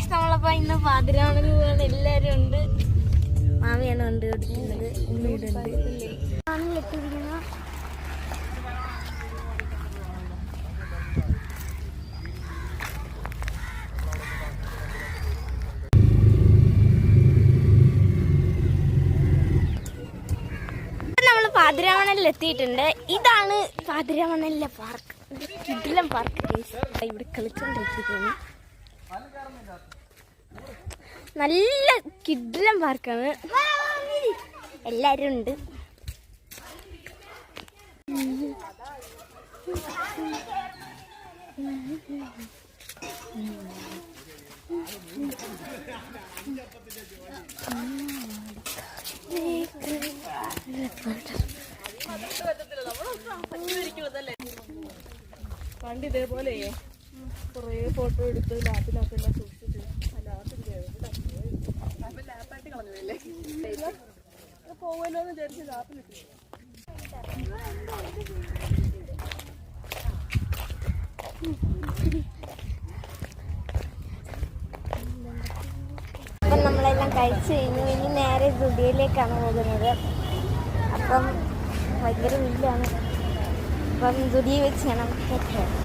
നമ്മളപ്പോ ഇന്ന് പാതിരാമണി പോകാൻ എല്ലാരും ഉണ്ട്. മാമിയാണ് കൊണ്ട് കൊടുക്കുന്നത്, ഉമ്മീടുണ്ട്. നമ്മള് പാതിരാമണലിൽ എത്തിയിട്ടുണ്ട്. ഇതാണ് പാതിരാമണലിലെ പാർക്ക്, കിടിലം പാർക്ക്. ഇവിടെ കളിച്ചോണ്ടിരിക്കുന്നു. നല്ല കിടിലം പാർക്കാണ്, എല്ലാരും ഉണ്ട്. പണ്ട് ഇതേപോലെ കുറേ ഫോട്ടോ എടുത്ത് ലാപ്പിനകത്തെല്ലാം സൂക്ഷിച്ചിട്ട് ലാപ്പായിട്ട് കളഞ്ഞില്ലേ പോവല്ലോ എന്ന് വിചാരിച്ച് ലാപ്പിലിട്ടു. അപ്പം നമ്മളെല്ലാം കഴിച്ചു കഴിഞ്ഞു. ഇനി നേരെ സ്റ്റുഡിയോയിലേക്കാണ് പോകുന്നത്. അപ്പം ഭയങ്കര വീട്ടിലാണ്. അപ്പം സ്റ്റുഡിയോ വെച്ച് ചെയ്യണം.